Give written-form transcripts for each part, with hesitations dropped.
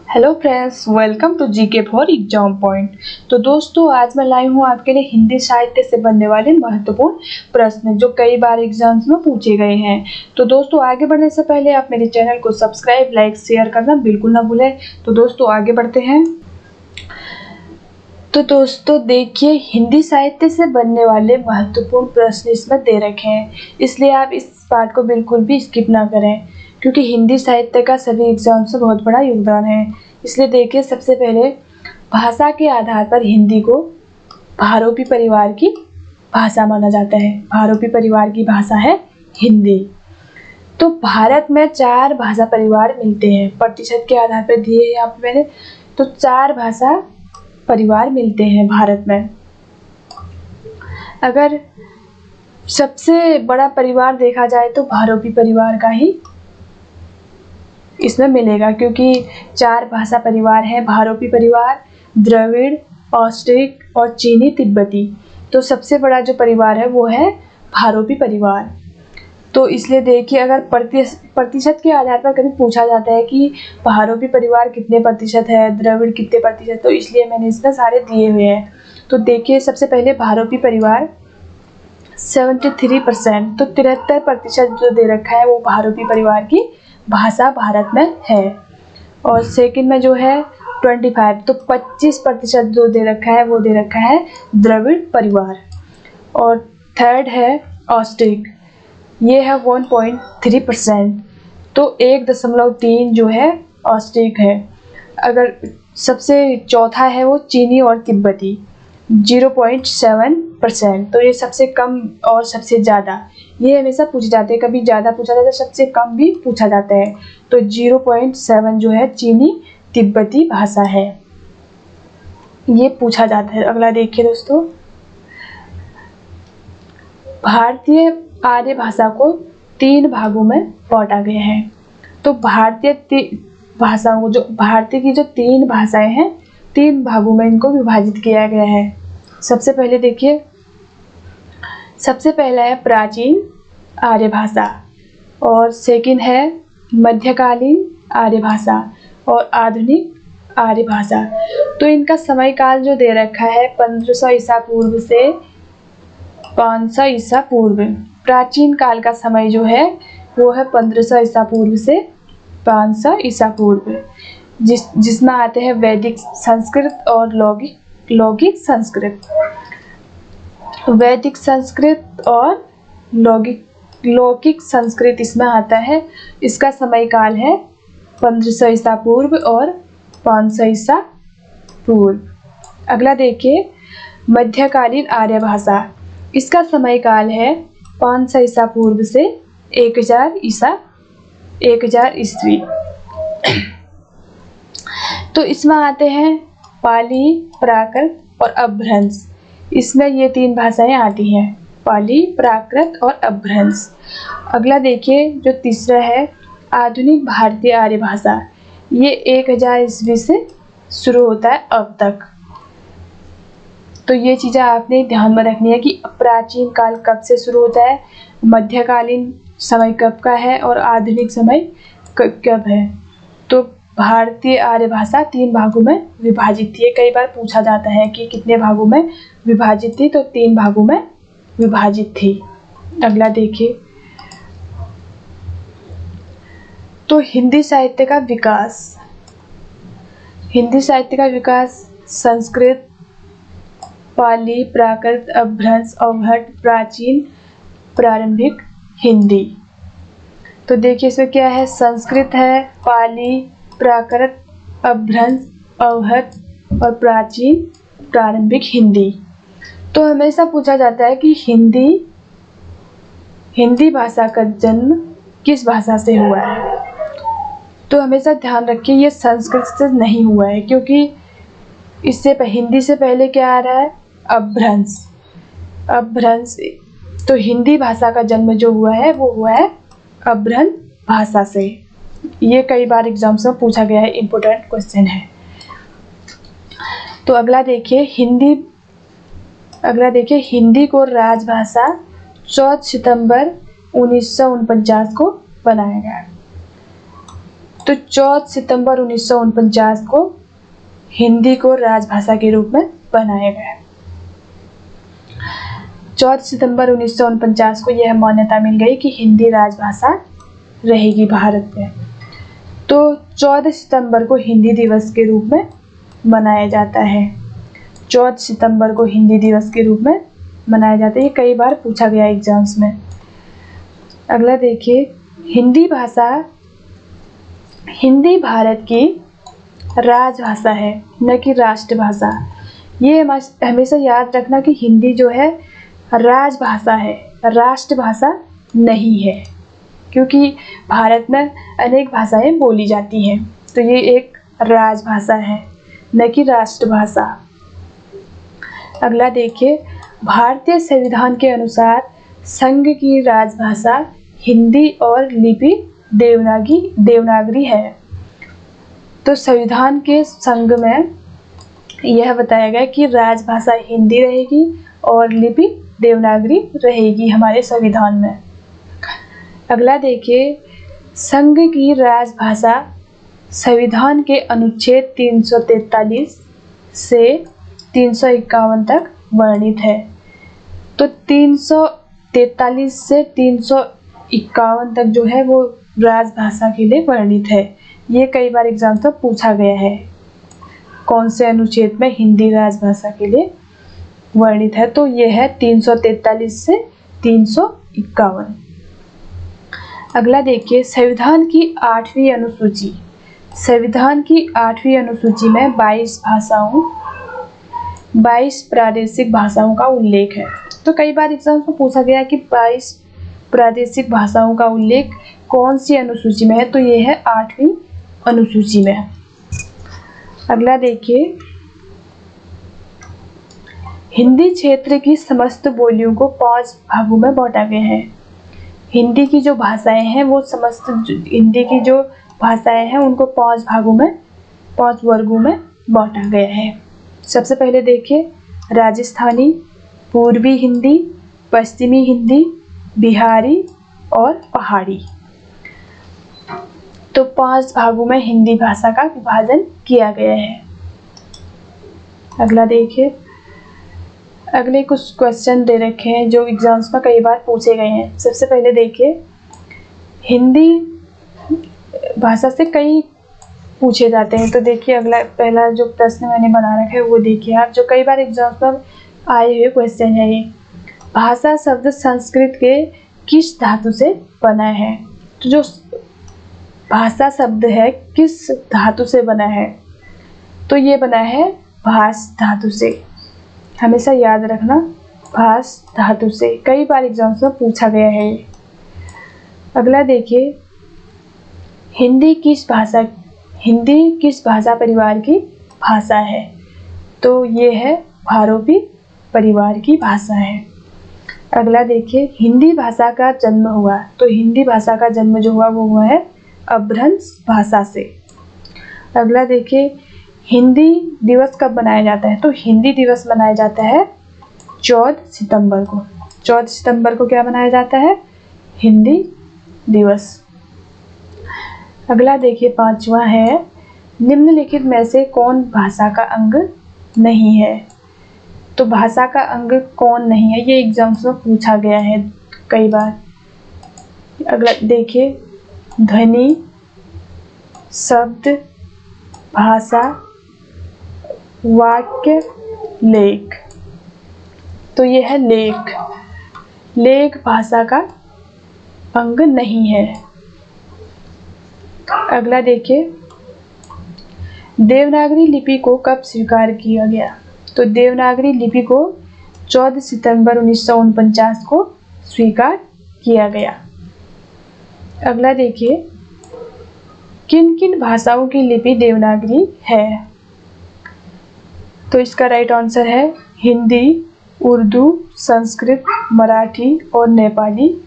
Hello friends, welcome to GK for exam point. तो दोस्तों, आज मैं लाई हूँ आपके लिए हिंदी साहित्य से बनने वाले महत्वपूर्ण प्रश्न जो कई बार एग्जाम्स में पूछे गए हैं। तो दोस्तों, आगे बढ़ने से पहले आप मेरे चैनल को सब्सक्राइब, लाइक, शेयर करना बिल्कुल ना भूलें। तो दोस्तों, आगे बढ़ते हैं। तो दोस्तों देखिए, हिंदी साहित्य से बनने वाले महत्वपूर्ण प्रश्न इसमें दे रखे हैं, इसलिए आप इस पार्ट को बिल्कुल भी स्किप ना करें, क्योंकि हिंदी साहित्य का सभी एग्जाम से बहुत बड़ा योगदान है। इसलिए देखिए, सबसे पहले भाषा के आधार पर हिंदी को भारोपी परिवार की भाषा माना जाता है। भारोपी परिवार की भाषा है हिंदी। तो भारत में 4 भाषा परिवार मिलते हैं, प्रतिशत के आधार पर दिए हैं यहाँ पे मैंने। तो 4 भाषा परिवार मिलते हैं भारत में। अगर सबसे बड़ा परिवार देखा जाए तो भारोपी परिवार का ही इसमें मिलेगा, क्योंकि 4 भाषा परिवार है: भारोपी परिवार, द्रविड़, ऑस्ट्रिक और चीनी तिब्बती। तो सबसे बड़ा जो परिवार है वो है भारोपी परिवार। तो इसलिए देखिए, अगर प्रतिशत के आधार पर कभी पूछा जाता है कि भारोपी परिवार कितने प्रतिशत है, द्रविड़ कितने प्रतिशत, तो इसलिए मैंने इसमें सारे दिए हुए हैं। तो देखिए, सबसे पहले भारोपी परिवार 73%, तो 73% जो दे रखा है वो भारोपी परिवार की भाषा भारत में है। और सेकंड में जो है 25, तो 25% जो दे रखा है वो दे रखा है द्रविड़ परिवार। और थर्ड है ऑस्ट्रिक, ये है 1.3%, तो 1.3 जो है ऑस्ट्रिक है। अगर सबसे चौथा है वो चीनी और तिब्बती, 0.7%, तो ये सबसे कम और सबसे ज़्यादा, ये हमेशा पूछे जाते हैं। कभी ज़्यादा पूछा जाता है, सबसे कम भी पूछा जाता है। तो 0.7 जो है चीनी तिब्बती भाषा है, ये पूछा जाता है। अगला देखिए दोस्तों, भारतीय आर्य भाषा को 3 भागों में बांटा गया है। तो भारतीय भाषाओं को, जो भारतीय की जो 3 भाषाएं हैं, 3 भागों में इनको विभाजित किया गया है। सबसे पहले देखिए, सबसे पहला है प्राचीन आर्य भाषा, और सेकंड है मध्यकालीन आर्य भाषा, और आधुनिक आर्य भाषा। तो इनका समय काल जो दे रखा है 1500 ईसा पूर्व से 500 ईसा पूर्व। प्राचीन काल का समय जो है वो है 1500 ईसा पूर्व से 500 ईसा पूर्व, जिसमें आते हैं वैदिक संस्कृत और लौकिक संस्कृत। वैदिक संस्कृत और लौकिक संस्कृत इसमें आता है। इसका समय काल है 1500 ईसा पूर्व और 500 ईसा पूर्व। अगला देखिए, मध्यकालीन आर्य भाषा, इसका समय काल है 500 ईसा पूर्व से 1000 ईस्वी। तो इसमें आते हैं पाली, प्राकृत और अपभ्रंश। इसमें ये 3 भाषाएं आती हैं, पाली, प्राकृत और अपभ्रंश। अगला देखिए, जो तीसरा है आधुनिक भारतीय आर्य भाषा, ये 1000 ईस्वी से शुरू होता है अब तक। तो ये चीज़ें आपने ध्यान में रखनी है कि प्राचीन काल कब से शुरू होता है, मध्यकालीन समय कब का है, और आधुनिक समय कब है। तो भारतीय आर्य भाषा 3 भागों में विभाजित थी। कई बार पूछा जाता है कि कितने भागों में विभाजित थी, तो 3 भागों में विभाजित थी। अगला देखिए, तो हिंदी साहित्य का विकास। हिंदी साहित्य का विकास संस्कृत, पाली, प्राकृत, अपभ्रंश, अवहट, प्राचीन, प्रारंभिक हिंदी। तो देखिए, इसमें क्या है, संस्कृत है, पाली, प्राकृत, अपभ्रंश, अवहट और प्राचीन, प्रारंभिक हिंदी। तो हमेशा पूछा जाता है कि हिंदी भाषा का जन्म किस भाषा से हुआ है। तो हमेशा ध्यान रखिए, ये संस्कृत से नहीं हुआ है, क्योंकि इससे हिंदी से पहले क्या आ रहा है, अपभ्रंश। तो हिंदी भाषा का जन्म जो हुआ है वो हुआ है अपभ्रंश भाषा से। ये कई बार एग्जाम्स में पूछा गया है, इम्पोर्टेंट क्वेश्चन है। तो अगला देखिए, हिंदी को राजभाषा 14 सितंबर 1949 को बनाया गया। तो 14 सितंबर 1949 को हिंदी को राजभाषा के रूप में बनाया गया। 14 सितंबर 1949 को यह मान्यता मिल गई कि हिंदी राजभाषा रहेगी भारत में। तो 14 सितंबर को हिंदी दिवस के रूप में मनाया जाता है। 14 सितंबर को हिंदी दिवस के रूप में मनाया जाता है। ये कई बार पूछा गया एग्जाम्स में। अगला देखिए, हिंदी भारत की राजभाषा है, न कि राष्ट्रभाषा। ये हमेशा याद रखना कि हिंदी जो है राजभाषा है, राष्ट्रभाषा नहीं है, क्योंकि भारत में अनेक भाषाएं बोली जाती हैं। तो ये एक राजभाषा है, न कि राष्ट्रभाषा। अगला देखिए, भारतीय संविधान के अनुसार संघ की राजभाषा हिंदी और लिपि देवनागरी है। तो संविधान के संघ में यह बताया गया कि राजभाषा हिंदी रहेगी और लिपि देवनागरी रहेगी हमारे संविधान में। अगला देखिए, संघ की राजभाषा संविधान के अनुच्छेद 343 से 351 तक वर्णित है। तो 343 से 351 तक जो है वो राजभाषा के लिए वर्णित है। ये कई बार एग्जाम में पूछा गया है, कौन से अनुच्छेद में हिंदी राजभाषा के लिए वर्णित है। तो ये है 343 से 351। अगला देखिए, संविधान की 8वीं अनुसूची। संविधान की 8वीं अनुसूची में 22 प्रादेशिक भाषाओं का उल्लेख है। तो कई बार एग्जाम में पूछा गया कि 22 प्रादेशिक भाषाओं का उल्लेख कौन सी अनुसूची में है। तो ये है 8वीं अनुसूची में। अगला देखिए, हिंदी क्षेत्र की समस्त बोलियों को 5 भागों में बांटा गया है। हिंदी की जो भाषाएं हैं वो हिंदी की जो भाषाएं हैं उनको 5 भागों में, 5 वर्गों में बांटा गया है। सबसे पहले देखिए, राजस्थानी, पूर्वी हिंदी, पश्चिमी हिंदी, बिहारी और पहाड़ी। तो 5 भागों में हिंदी भाषा का विभाजन किया गया है। अगला देखिए, अगले कुछ क्वेश्चन दे रखे हैं जो एग्जाम्स में कई बार पूछे गए हैं। सबसे पहले देखिए, हिंदी भाषा से कई पूछे जाते हैं। तो देखिए, अगला पहला जो प्रश्न मैंने बना रखा है वो देखिए आप, जो कई बार एग्जाम्स में आए हुए क्वेश्चन है ये। भाषा शब्द संस्कृत के किस धातु से बना है। तो जो भाषा शब्द है किस धातु से बना है, तो ये बना है भाष धातु से। हमेशा याद रखना, भाष धातु से। कई बार एग्जाम्स में पूछा गया है। अगला देखिए, हिंदी किस भाषा परिवार की भाषा है। तो ये है भारोपी परिवार की भाषा है। अगला देखिए, हिंदी भाषा का जन्म हुआ। तो हिंदी भाषा का जन्म जो हुआ वो हुआ है अपभ्रंश भाषा से। अगला देखिए, हिंदी दिवस कब मनाया जाता है। तो हिंदी दिवस मनाया जाता है 14 सितंबर को। 14 सितंबर को क्या मनाया जाता है, हिंदी दिवस। अगला देखिए, 5वां है, निम्नलिखित में से कौन भाषा का अंग नहीं है। तो भाषा का अंग कौन नहीं है, ये एग्जाम्स में पूछा गया है कई बार। अगला देखिए, ध्वनि, शब्द, भाषा, वाक्य, लेख। तो ये है लेख। लेख भाषा का अंग नहीं है। अगला देखिए, देवनागरी लिपि को कब स्वीकार किया गया। तो देवनागरी लिपि को 14 सितंबर 1949 को स्वीकार किया गया। अगला देखिए, किन किन भाषाओं की लिपि देवनागरी है। तो इसका राइट आंसर है हिंदी, उर्दू, संस्कृत, मराठी और नेपाली।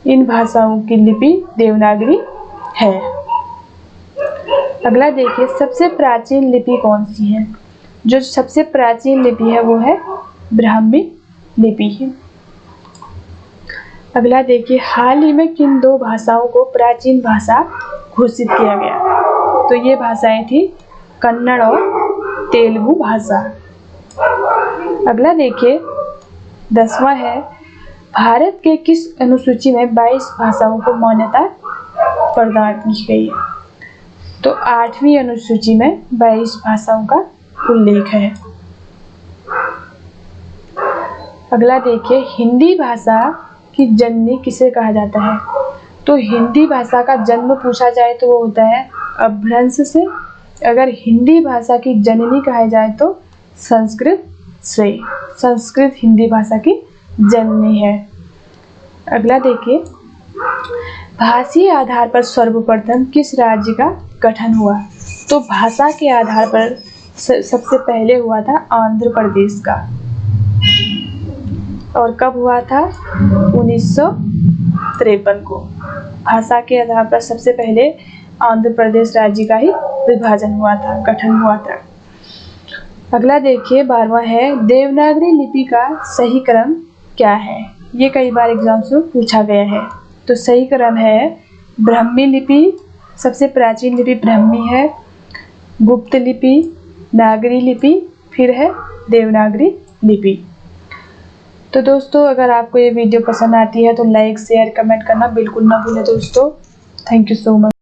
इन भाषाओं की लिपि देवनागरी है। अगला देखिए, सबसे प्राचीन लिपि कौन सी है। जो सबसे प्राचीन लिपि है वो है ब्राह्मी लिपि है। अगला देखिए, हाल ही में किन 2 भाषाओं को प्राचीन भाषा घोषित किया गया। तो ये भाषाएं थी कन्नड़ और तेलुगु भाषा। अगला देखिए 10वां है, भारत के किस अनुसूची में 22 भाषाओं को मान्यता प्रदान की गई है? तो 8वीं अनुसूची में 22 भाषाओं का उल्लेख है। अगला देखिए, हिंदी भाषा की जननी किसे कहा जाता है? तो हिंदी भाषा का जन्म पूछा जाए तो वो होता है अपभ्रंश से। अगर हिंदी भाषा की जननी कहा जाए तो संस्कृत से। संस्कृत हिंदी भाषा की जननी है। अगला देखिए, भाषीय आधार पर सर्वप्रथम किस राज्य का गठन हुआ? तो भाषा के आधार पर सबसे पहले हुआ था आंध्र प्रदेश का। और कब हुआ था? 1953 को। भाषा के आधार पर सबसे पहले आंध्र प्रदेश राज्य का ही विभाजन हुआ था, गठन हुआ था। अगला देखिए 12वां है, देवनागरी लिपि का सही क्रम क्या है? ये कई बार एग्जाम्स में पूछा गया है। तो सही क्रम है ब्राह्मी लिपि, सबसे प्राचीन लिपि ब्राह्मी है, गुप्त लिपि, नागरी लिपि, फिर है देवनागरी लिपि। तो दोस्तों, अगर आपको ये वीडियो पसंद आती है तो लाइक, शेयर, कमेंट करना बिल्कुल ना भूलें दोस्तों। Thank you so much.